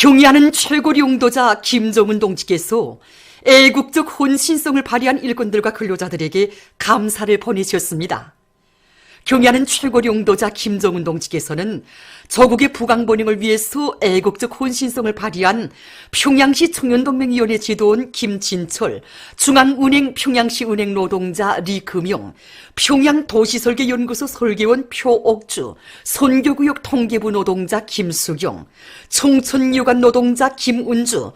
경의하는 최고 용도자 김정은 동지께서 애국적 혼신성을 발휘한 일꾼들과 근로자들에게 감사를 보내셨습니다. 경의하는 최고 용도자 김정은 동지께서는 저국의 부강번영을 위해서 애국적 혼신성을 발휘한 평양시 청년동맹위원회 지도원 김진철, 중앙은행 평양시 은행 노동자 리금용, 평양도시설계연구소 설계원 표옥주, 선교구역 통계부 노동자 김수경, 청천유관 노동자 김은주,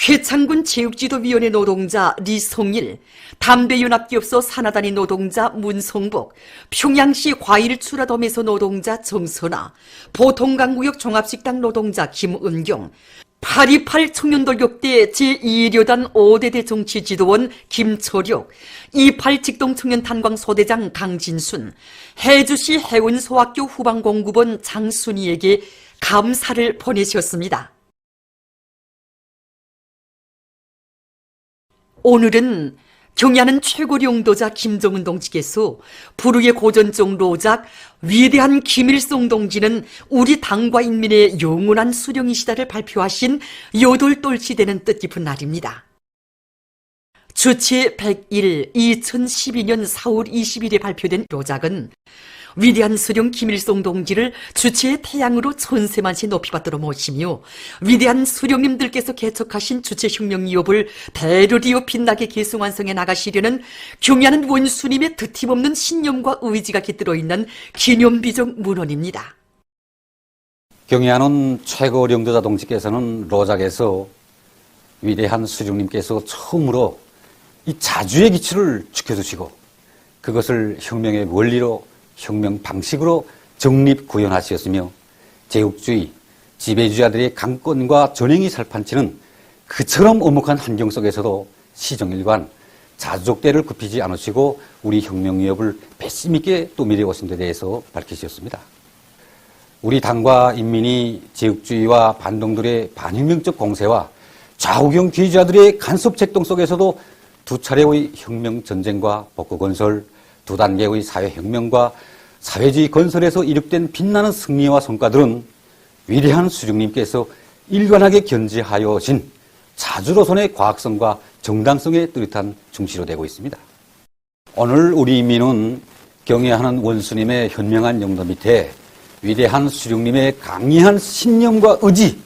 회창군 체육지도위원회 노동자 리성일, 담배연합기업소 산하단위 노동자 문성복, 평양시 과일출하점에서 노동자 정선아, 보통강구역 종합식당 노동자 김은경, 828 청년돌격대 제2여단 5대대 정치지도원 김철혁, 28 직동청년탄광소대장 강진순, 해주시 해운소학교 후방공구본 장순이에게 감사를 보내셨습니다. 오늘은 경의하는 최고 용도자 김정은 동지께서 불후의 고전적 로작 위대한 김일성 동지는 우리 당과 인민의 영원한 수령이시다를 발표하신 여덟돌치 되는 뜻깊은 날입니다. 주체 101 2012년 4월 20일에 발표된 로작은 위대한 수령 김일성 동지를 주체의 태양으로 천세만세 높이받들어 모시며 위대한 수령님들께서 개척하신 주체혁명기업을 대로리어 빛나게 계승완성해 나가시려는 경의하는 원수님의 드팀없는 신념과 의지가 깃들어 있는 기념비적 문헌입니다. 경의하는 최고 용도자 동지께서는 로작에서 위대한 수령님께서 처음으로 이 자주의 기치를 지켜주시고 그것을 혁명의 원리로 혁명 방식으로 정립구현하셨으며 제국주의, 지배주의자들의 강권과 전횡이 살판치는 그처럼 엄혹한 환경 속에서도 시정일관, 자족대를 굽히지 않으시고 우리 혁명 위협을 배심 있게 또 밀어오신 데 대해서 밝히셨습니다. 우리 당과 인민이 제국주의와 반동들의 반혁명적 공세와 좌우경 기회주의자들의 간섭 책동 속에서도 두 차례의 혁명 전쟁과 복구 건설, 두 단계의 사회혁명과 사회주의 건설에서 이룩된 빛나는 승리와 성과들은 위대한 수령님께서 일관하게 견지하여 오신 자주로선의 과학성과 정당성에 뚜렷한 중시로 되고 있습니다. 오늘 우리 인민은 경애하는 원수님의 현명한 용도 밑에 위대한 수령님의 강력한 신념과 의지,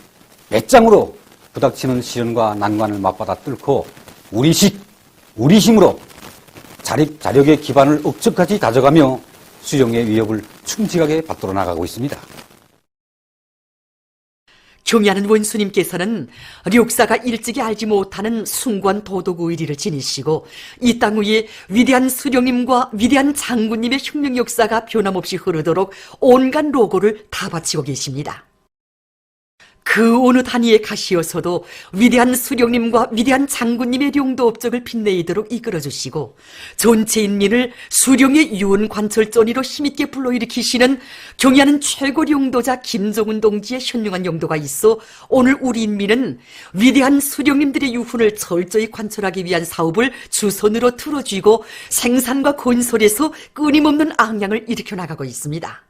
배짱으로 부닥치는 시련과 난관을 맞받아 뚫고 우리식, 우리 힘으로 자력의 기반을 억척까지 다져가며 수령의 위협을 충직하게 받들어 나가고 있습니다. 경의하는 원수님께서는 력사가 일찍이 알지 못하는 숭고한 도덕 의리를 지니시고 이 땅 위에 위대한 수령님과 위대한 장군님의 혁명 역사가 변함없이 흐르도록 온갖 노고를 다 바치고 계십니다. 그 어느 단위에 가시어서도 위대한 수령님과 위대한 장군님의 용도 업적을 빛내도록 이끌어주시고 전체 인민을 수령의 유언 관철전이로 힘있게 불러일으키시는 경의하는 최고 용도자 김정은 동지의 현명한 용도가 있어 오늘 우리 인민은 위대한 수령님들의 유훈을 철저히 관철하기 위한 사업을 주선으로 틀어쥐고 생산과 건설에서 끊임없는 앙양을 일으켜 나가고 있습니다.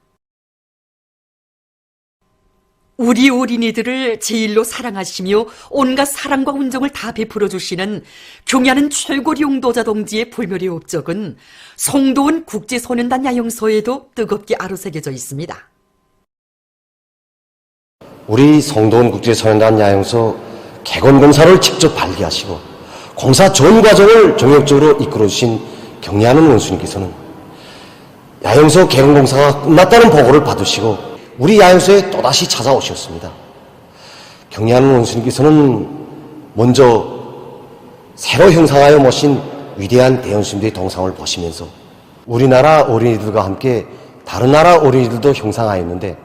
우리 어린이들을 제일로 사랑하시며 온갖 사랑과 온정을 다 베풀어 주시는 경의하는 최고 용도자 동지의 불멸의 업적은 송도원 국제소년단 야영소에도 뜨겁게 아로새겨져 있습니다. 우리 송도원 국제소년단 야영소 개건 공사를 직접 발기하시고 공사 전 과정을 정력적으로 이끌어 주신 경의하는 원수님께서는 야영소 개건 공사가 끝났다는 보고를 받으시고 우리 야영소에 또다시 찾아오셨습니다. 경의하는 원수님께서는 먼저 새로 형상하여 모신 위대한 대원수님들의 동상을 보시면서 우리나라 어린이들과 함께 다른 나라 어린이들도 형상하였는데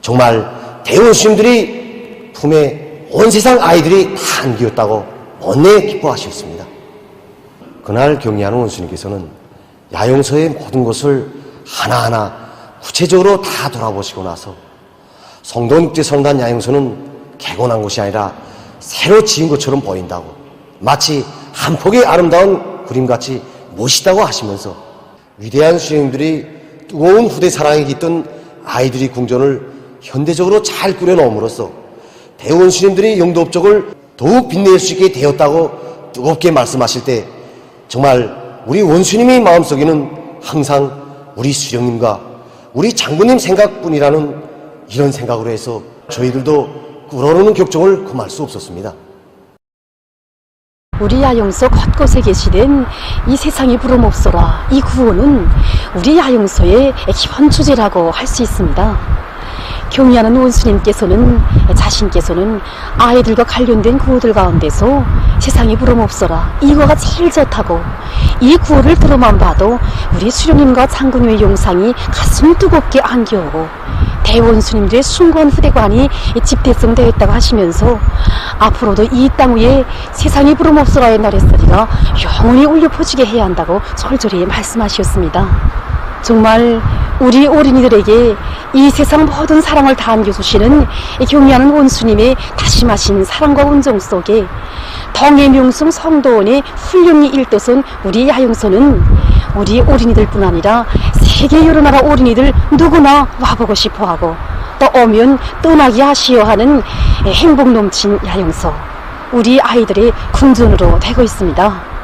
정말 대원수님들이 품에 온 세상 아이들이 다 안기었다고 원내 기뻐하셨습니다. 그날 경의하는 원수님께서는 야영소의 모든 것을 하나하나 구체적으로 다 돌아보시고 나서 송도원국제소년단 야영소는 개건한 곳이 아니라 새로 지은 것처럼 보인다고 마치 한 폭의 아름다운 그림같이 멋있다고 하시면서 위대한 수령님들이 뜨거운 후대 사랑에 깃든 아이들이 궁전을 현대적으로 잘 꾸려놓음으로써 대원수님들의 영도 업적을 더욱 빛낼 수 있게 되었다고 뜨겁게 말씀하실 때 정말 우리 원수님의 마음속에는 항상 우리 수령님과 우리 장군님 생각뿐이라는 이런 생각으로 해서 저희들도 끓어오르는 격정을 금할 수 없었습니다. 우리 야영소 곳곳에 계시는 이 세상이 부름없어라 이 구호는 우리 야영소의 기본 주제라고 할 수 있습니다. 경의하는 원수님께서는 자신께서는 아이들과 관련된 구호들 가운데서 세상이 부름없어라 이거가 제일 좋다고 이 구호를 들어만 봐도 우리 수령님과 장군님의 용상이 가슴 뜨겁게 안겨오고 대원수님들의 숭고한 후대관이 집대성되어 있다고 하시면서 앞으로도 이 땅 위에 세상이 부름없어라의 노랫소리가 영원히 울려 퍼지게 해야 한다고 절절히 말씀하셨습니다. 정말 우리 어린이들에게 이 세상 모든 사랑을 다 안겨주시는 경의하는 원수님의 다심하신 사랑과 온정 속에 덩의 명성 성도원의 훌륭히 일도선 우리 야영소는 우리 어린이들뿐 아니라 세계 여러 나라 어린이들 누구나 와보고 싶어하고 또 오면 떠나기 아쉬워하는 행복 넘친 야영소 우리 아이들의 궁전으로 되고 있습니다.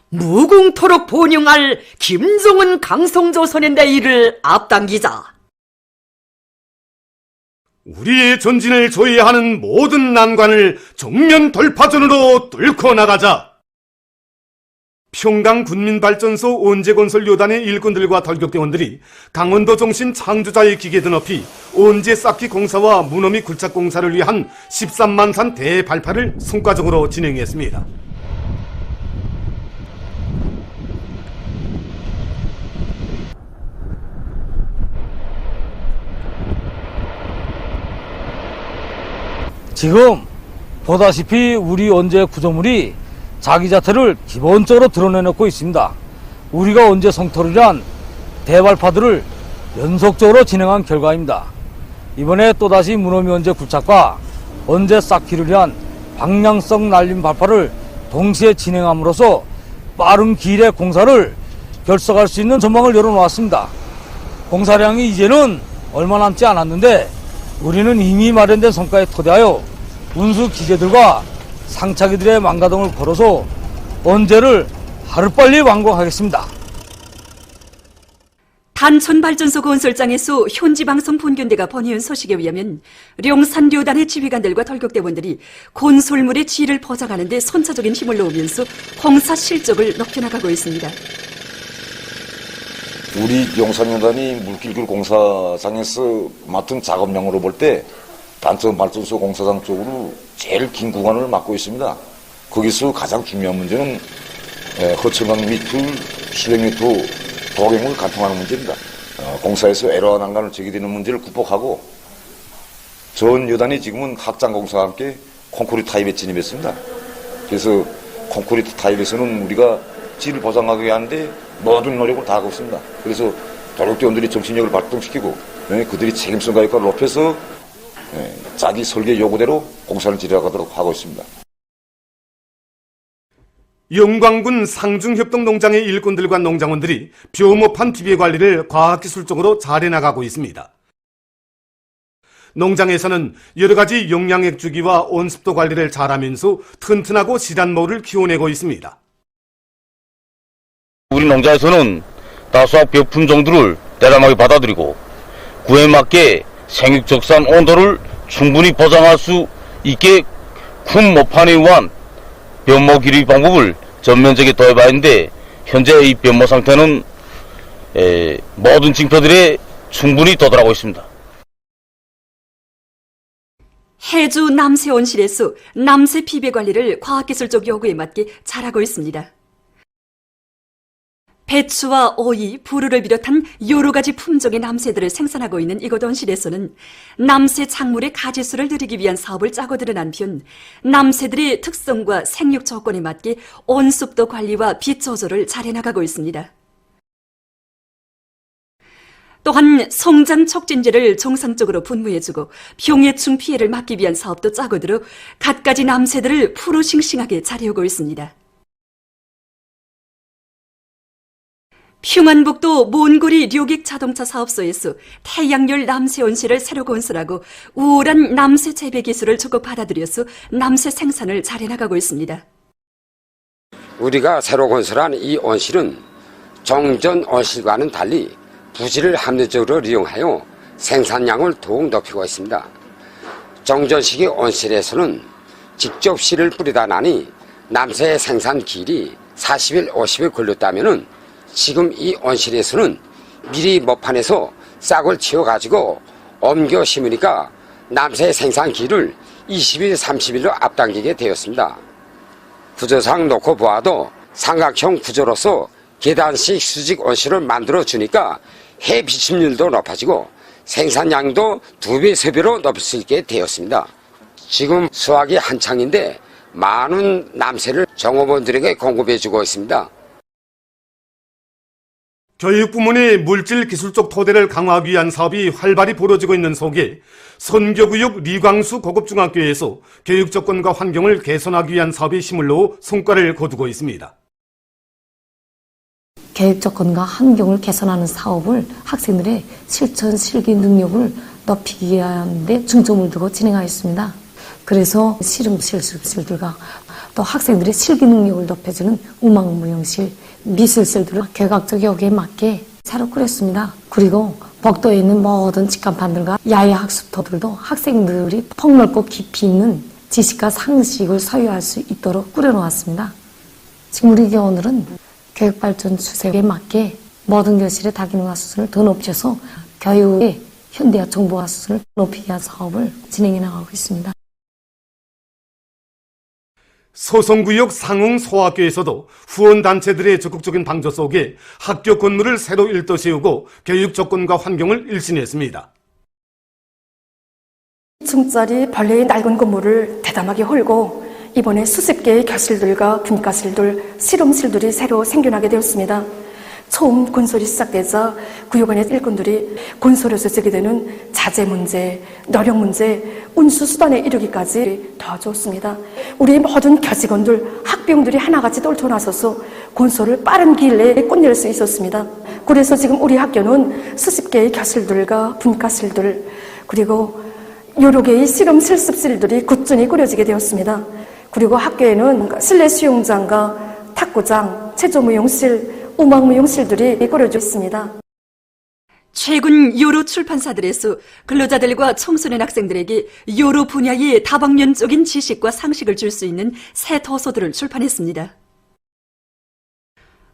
무궁토록 본영할 김종은 강성조선인대 이를 앞당기자. 우리의 전진을 조회하는 모든 난관을 정면 돌파전으로 뚫고 나가자. 평강 군민발전소 온제건설 요단의 일꾼들과 덜격대원들이 강원도 정신 창조자의 기계 드높이 온제 쌓기 공사와 무너미 굴착 공사를 위한 13만산 대발파를 성과적으로 진행했습니다. 지금 보다시피 우리 원제 구조물이 자기 자태를 기본적으로 드러내놓고 있습니다. 우리가 원제 성토를 대발파들을 연속적으로 진행한 결과입니다. 이번에 또다시 무너미 원제 굴착과 원제 쌓기를 위한 방향성 날림 발파를 동시에 진행함으로써 빠른 기일의 공사를 결석할 수 있는 전망을 열어놓았습니다. 공사량이 이제는 얼마 남지 않았는데 우리는 이미 마련된 성과에 토대하여 운수 기계들과 상차기들의 망가등을 걸어서 원제를 하루빨리 완공하겠습니다. 단천발전소 건설장에서 현지방송 본견대가 번이은 소식에 의하면 룡산교단의 지휘관들과 덜격대원들이 건설물의 질을 보장하는 데 선차적인 힘을 놓으면서 공사 실적을 높여나가고 있습니다. 우리 용산연단이 물길길 공사장에서 맡은 작업량으로 볼 때 단천발전소 공사장 쪽으로 제일 긴 구간을 맡고 있습니다. 거기서 가장 중요한 문제는 허청강 미투, 수령 미투 도경을 간통하는 문제입니다. 공사에서 에러와 난간을 제기되는 문제를 극복하고 전 여단이 지금은 확장 공사와 함께 콘크리트 타입에 진입했습니다. 그래서 콘크리트 타입에서는 우리가 질을 보장하게 하는데 모든 노력을 다하고 있습니다. 그래서 도력대원들이 정신력을 발동시키고 그들이 책임성과 역할을 높여서 자기 설계 요구대로 공사를 진행하도록 하고 있습니다. 영광군 상중협동농장의 일꾼들과 농장원들이 벼모판 비배 관리를 과학기술적으로 잘 해나가고 있습니다. 농장에서는 여러 가지 영양액 주기와 온습도 관리를 잘하면서 튼튼하고 실한 모를 키워내고 있습니다. 우리 농장에서는 다수학 벼 품종들을 대담하게 받아들이고 구에 맞게 생육적산 온도를 충분히 보장할 수 있게 큰 모판에 의한 변모 기르기 방법을 전면적에 도입하였는데 현재 이 변모 상태는 모든 징표들에 충분히 도달하고 있습니다. 해주 남새온실에서 남새 비배 관리를 과학기술적 요구에 맞게 잘하고 있습니다. 배추와 오이, 부루를 비롯한 여러 가지 품종의 남새들을 생산하고 있는 이곳 온실에서는 남새 작물의 가지수를 늘리기 위한 사업을 짜고 들은 한편 남새들의 특성과 생육 조건에 맞게 온습도 관리와 빛 조절을 잘 해나가고 있습니다. 또한 성장 촉진제를 정상적으로 분무해주고 병해충 피해를 막기 위한 사업도 짜고 들어 갖가지 남새들을 푸르싱싱하게 잘해오고 있습니다. 평안북도 몬고리 료객 자동차 사업소에서 태양열 남새 온실을 새로 건설하고 우월한 남새 재배 기술을 적극 받아들여서 남새 생산을 잘해나가고 있습니다. 우리가 새로 건설한 이 온실은 정전 온실과는 달리 부지를 합리적으로 이용하여 생산량을 더욱 높이고 있습니다. 정전식의 온실에서는 직접 씨를 뿌리다 나니 남새 생산 기일이 40일, 50일 걸렸다면은 지금 이 온실에서는 미리 모판에서 싹을 치워가지고 옮겨 심으니까 남새 생산 기일을 20일, 30일로 앞당기게 되었습니다. 구조상 놓고 보아도 삼각형 구조로서 계단식 수직 온실을 만들어 주니까 해 비침률도 높아지고 생산량도 2배, 3배로 높일 수 있게 되었습니다. 지금 수확이 한창인데 많은 남새를 종업원들에게 공급해주고 있습니다. 교육부문의 물질 기술적 토대를 강화하기 위한 사업이 활발히 벌어지고 있는 속에 선교구역 리광수 고급중학교에서 교육 조건과 환경을 개선하기 위한 사업에 힘을 넣어 성과를 거두고 있습니다. 교육 조건과 환경을 개선하는 사업을 학생들의 실천 실기 능력을 높이기 위한 데 중점을 두고 진행하였습니다. 그래서 실험실 습실들과 또 학생들의 실기 능력을 높여주는 음악무용실, 미술실들을 개각적 요구에 맞게 새로 꾸렸습니다. 그리고 복도에 있는 모든 직간판들과 야외 학습터들도 학생들이 폭넓고 깊이 있는 지식과 상식을 소유할 수 있도록 꾸려놓았습니다. 지금 우리 교원들은 교육발전 추세에 맞게 모든 교실의 다기능화 수준을 더 높여서 교육의 현대화 정보화 수준을 높이기 위한 사업을 진행해 나가고 있습니다. 소송구역 상흥 소학교에서도 후원단체들의 적극적인 방조 속에 학교 건물을 새로 일도 세우고 교육 조건과 환경을 일신했습니다. 2층짜리 벌레의 낡은 건물을 대담하게 헐고 이번에 수십 개의 교실들과 분과실들, 실험실들이 새로 생겨나게 되었습니다. 처음 건설이 시작되자 구역원의 일꾼들이 건설에서 제기되는 자재 문제, 노력 문제, 운수수단에 이르기까지 도와주었습니다. 우리 모든 교직원들, 학병들이 하나같이 똘똘나서서 건설을 빠른 기일 내에 끝낼 수 있었습니다. 그래서 지금 우리 학교는 수십 개의 교실들과 분과실들, 그리고 여러 개의 실험 실습실들이 꾸준히 꾸려지게 되었습니다. 그리고 학교에는 실내 수영장과 탁구장, 체조무용실, 음악무용실들이 꾸려져 있습니다. 최근 여러 출판사들에서 근로자들과 청소년 학생들에게 여러 분야의 다방면적인 지식과 상식을 줄 수 있는 새 도서들을 출판했습니다.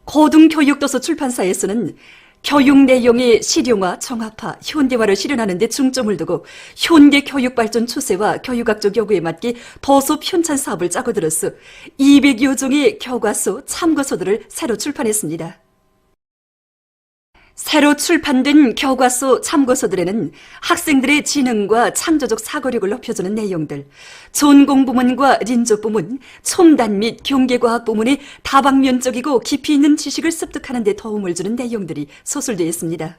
고등교육도서 출판사에서는 교육 내용의 실용화, 정합화, 현대화를 실현하는 데 중점을 두고 현대 교육 발전 추세와 교육학적 요구에 맞게 도서 편찬 사업을 짜고 들어서 200여 종의 교과서, 참고서들을 새로 출판했습니다. 새로 출판된 교과서, 참고서들에는 학생들의 지능과 창조적 사고력을 높여주는 내용들, 전공부문과 린조부문, 첨단 및 경계과학 부문의 다방면적이고 깊이 있는 지식을 습득하는 데 도움을 주는 내용들이 소술되어 있습니다.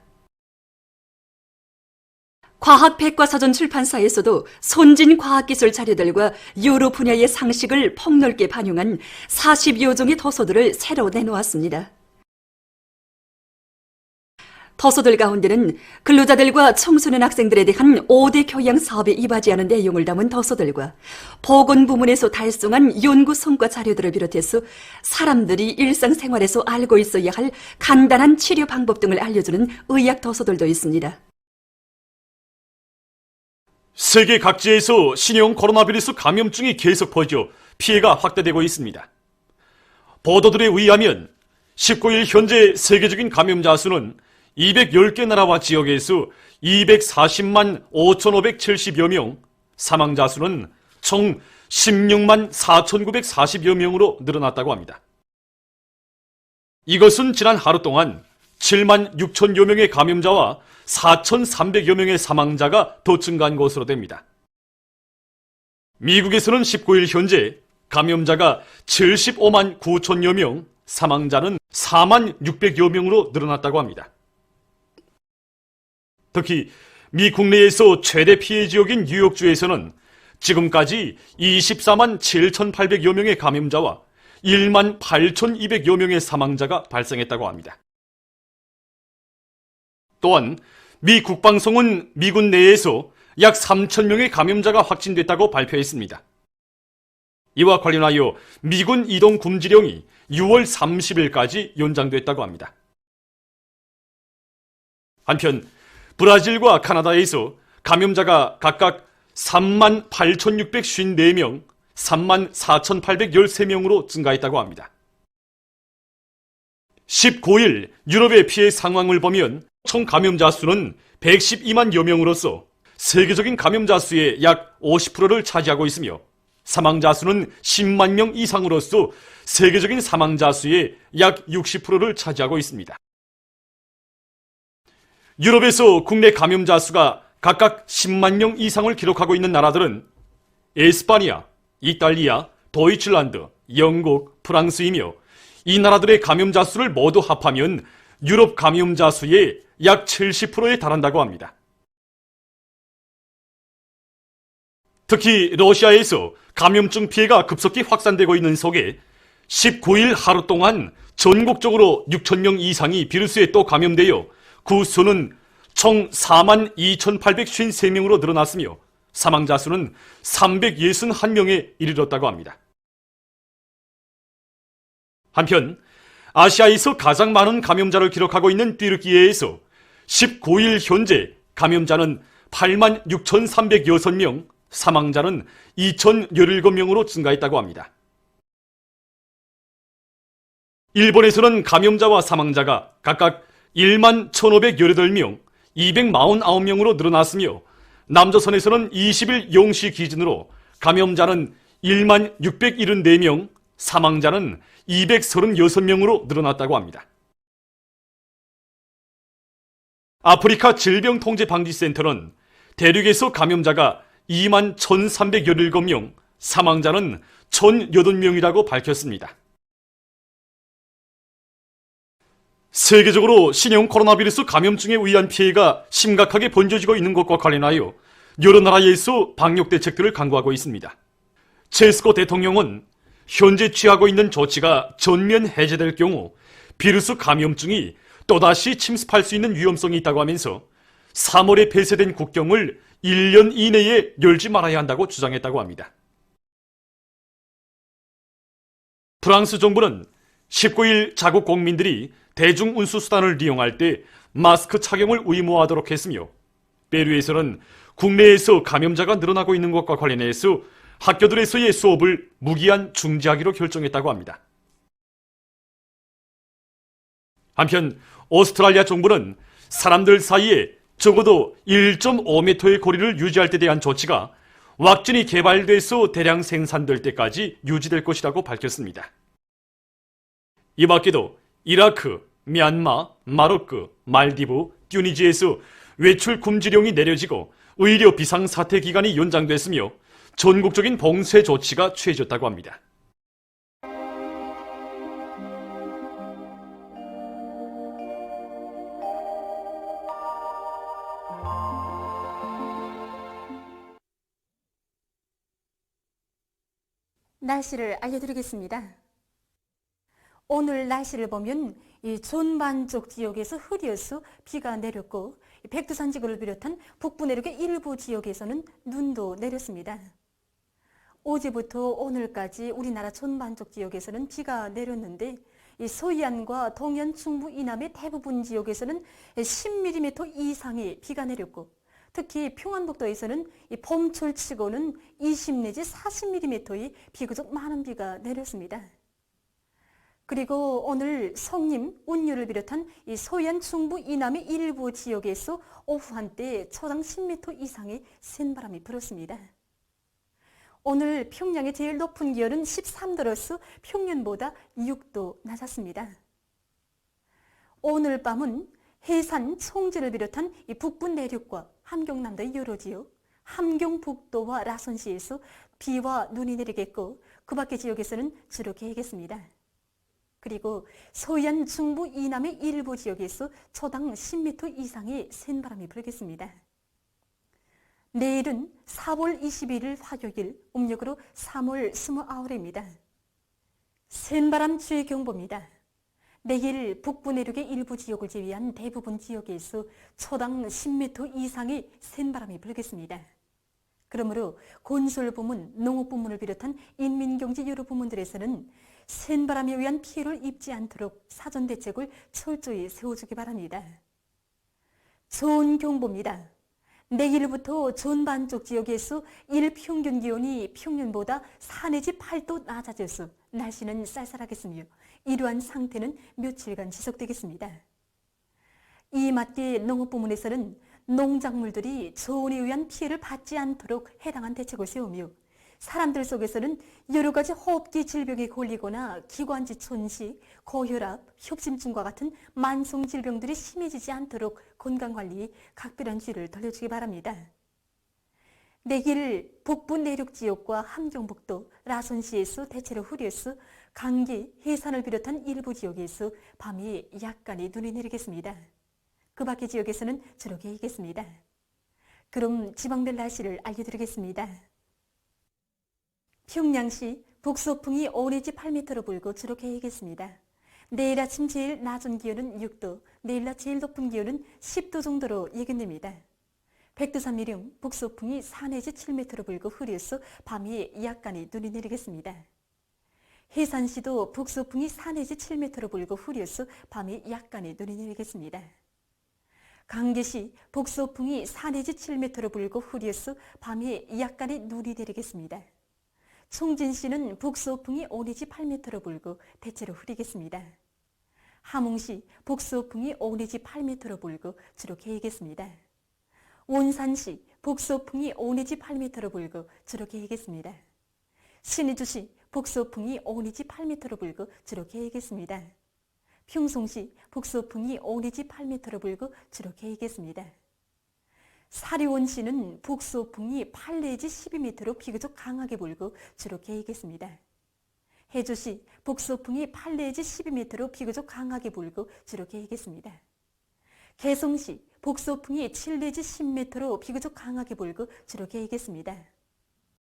과학백과사전 출판사에서도 선진 과학기술 자료들과 여러 분야의 상식을 폭넓게 반영한 40여 종의 도서들을 새로 내놓았습니다. 도서들 가운데는 근로자들과 청소년 학생들에 대한 5대 교양 사업에 이바지하는 내용을 담은 도서들과 보건부문에서 달성한 연구 성과 자료들을 비롯해서 사람들이 일상생활에서 알고 있어야 할 간단한 치료 방법 등을 알려주는 의학 도서들도 있습니다. 세계 각지에서 신형 코로나 바이러스 감염증이 계속 퍼져 피해가 확대되고 있습니다. 보도들에 의하면 19일 현재 세계적인 감염자 수는 210개 나라와 지역에서 240만 5,570여 명, 사망자 수는 총 16만 4,940여 명으로 늘어났다고 합니다. 이것은 지난 하루 동안 7만 6천여 명의 감염자와 4,300여 명의 사망자가 더 증가한 것으로 됩니다. 미국에서는 19일 현재 감염자가 75만 9천여 명, 사망자는 4만 600여 명으로 늘어났다고 합니다. 특히 미 국내에서 최대 피해 지역인 뉴욕주에서는 지금까지 24만 7,800여 명의 감염자와 1만 8,200여 명의 사망자가 발생했다고 합니다. 또한 미 국방성은 미군 내에서 약 3,000명의 감염자가 확진됐다고 발표했습니다. 이와 관련하여 미군 이동 금지령이 6월 30일까지 연장됐다고 합니다. 한편 브라질과 카나다에서 감염자가 각각 38,654명, 34,813명으로 증가했다고 합니다. 19일 유럽의 피해 상황을 보면 총 감염자 수는 112만여 명으로서 세계적인 감염자 수의 약 50%를 차지하고 있으며 사망자 수는 10만 명 이상으로서 세계적인 사망자 수의 약 60%를 차지하고 있습니다. 유럽에서 국내 감염자 수가 각각 10만 명 이상을 기록하고 있는 나라들은 에스파니아, 이탈리아, 도이칠란드, 영국, 프랑스이며 이 나라들의 감염자 수를 모두 합하면 유럽 감염자 수의 약 70%에 달한다고 합니다. 특히 러시아에서 감염증 피해가 급속히 확산되고 있는 속에 19일 하루 동안 전국적으로 6,000명 이상이 비루스에 또 감염되어 그 수는 총 42,853명으로 늘어났으며 사망자 수는 361명에 이르렀다고 합니다. 한편 아시아에서 가장 많은 감염자를 기록하고 있는 튀르키예에서 19일 현재 감염자는 86,306명, 사망자는 2,017명으로 증가했다고 합니다. 일본에서는 감염자와 사망자가 각각 11,518명, 249명으로 늘어났으며 남조선에서는 20일 0시 기준으로 감염자는 16,674명, 사망자는 236명으로 늘어났다고 합니다. 아프리카 질병통제방지센터는 대륙에서 감염자가 21,317명, 사망자는 1,008명이라고 밝혔습니다. 세계적으로 신형 코로나바이러스 감염증에 의한 피해가 심각하게 번져지고 있는 것과 관련하여 여러 나라에서 방역 대책들을 강구하고 있습니다. 체스코 대통령은 현재 취하고 있는 조치가 전면 해제될 경우 비루스 감염증이 또다시 침습할 수 있는 위험성이 있다고 하면서 3월에 폐쇄된 국경을 1년 이내에 열지 말아야 한다고 주장했다고 합니다. 프랑스 정부는 19일 자국 국민들이 대중운수수단을 이용할 때 마스크 착용을 의무화하도록 했으며 페루에서는 국내에서 감염자가 늘어나고 있는 것과 관련해서 학교들에서의 수업을 무기한 중지하기로 결정했다고 합니다. 한편 오스트랄리아 정부는 사람들 사이에 적어도 1.5m의 거리를 유지할 때 대한 조치가 왁진이 개발돼서 대량 생산될 때까지 유지될 것이라고 밝혔습니다. 이 밖에도 이라크, 미얀마, 마로크, 말디브, 튜니지에서 외출 금지령이 내려지고 의료 비상사태 기간이 연장됐으며 전국적인 봉쇄 조치가 취해졌다고 합니다. 날씨를 알려드리겠습니다. 오늘 날씨를 보면 이 전반쪽 지역에서 흐려서 비가 내렸고 백두산 지구를 비롯한 북부 내륙의 일부 지역에서는 눈도 내렸습니다. 어제부터 오늘까지 우리나라 전반쪽 지역에서는 비가 내렸는데 이 서해안과 동해안 중부 이남의 대부분 지역에서는 10mm 이상의 비가 내렸고 특히 평안북도에서는 이 봄철치고는 20 내지 40mm의 비교적 많은 비가 내렸습니다. 그리고 오늘 성림, 운유를 비롯한 이 서해안 중부 이남의 일부 지역에서 오후 한때 초당 10m 이상의 센 바람이 불었습니다. 오늘 평양의 제일 높은 기온은 13도로서 평년보다 6도 낮았습니다. 오늘 밤은 해산, 청주를 비롯한 이 북부 내륙과 함경남도의 여러 지역, 함경북도와 라선시에서 비와 눈이 내리겠고 그 밖의 지역에서는 주로 개겠습니다. 그리고 서해안 중부 이남의 일부 지역에서 초당 10m 이상의 센 바람이 불겠습니다. 내일은 4월 21일 화요일, 음력으로 3월 29일입니다. 센바람 주의경보입니다. 내일 북부 내륙의 일부 지역을 제외한 대부분 지역에서 초당 10m 이상의 센바람이 불겠습니다. 그러므로 건설부문, 농업부문을 비롯한 인민경제 여러 부문들에서는 센바람에 의한 피해를 입지 않도록 사전 대책을 철저히 세워주기 바랍니다. 좋은 경보입니다. 내일부터 전반쪽 지역에서 일평균 기온이 평년보다 4 내지 8도 낮아져서 날씨는 쌀쌀하겠으며 이러한 상태는 며칠간 지속되겠습니다. 이에 맞게 농업부문에서는 농작물들이 저온에 의한 피해를 받지 않도록 해당한 대책을 세우며 사람들 속에서는 여러 가지 호흡기 질병에 걸리거나 기관지 손실, 고혈압, 협심증과 같은 만성 질병들이 심해지지 않도록 건강관리에 각별한 주의를 돌려주기 바랍니다. 내일 북부 내륙 지역과 함경북도, 라선시에서 대체로 흐려서 강계, 해산을 비롯한 일부 지역에서 밤에 약간의 눈이 내리겠습니다. 그 밖의 지역에서는 주로 개이겠습니다. 그럼 지방별 날씨를 알려드리겠습니다. 평양시 북서풍이 5 내지 8m로 불고 주로 개이겠습니다. 내일 아침 제일 낮은 기온은 6도, 내일 낮 제일 높은 기온은 10도 정도로 예견됩니다. 백두산 미령 북서풍이 4 내지 7m로 불고 흐려서 밤에 약간의 눈이 내리겠습니다. 해산시도 북서풍이 4 내지 7m로 불고 흐려서 밤에 약간의 눈이 내리겠습니다. 강계시 북서풍이 4 내지 7m로 불고 흐려서 밤에 약간의 눈이 내리겠습니다. 총진시는 북서풍이 5 내지 8m로 불고 대체로 흐리겠습니다. 함흥시 북서풍이 5 내지 8m로 불고 주로 개이겠습니다. 원산시 북서풍이 5 내지 8m로 불고 주로 개이겠습니다. 신의주시 북서풍이 5 내지 8m로 불고 주로 개이겠습니다. 평송시 북서풍이 5 내지 8m로 불고 주로 개이겠습니다. 사리원시는 북서풍이 8 내지 12m로 비교적 강하게 불고 주로 개이겠습니다. 해주시 북서풍이 8 내지 12m로 비교적 강하게 불고 주로 개이겠습니다. 개성시 북서풍이 7 내지 10m로 비교적 강하게 불고 주로 개이겠습니다.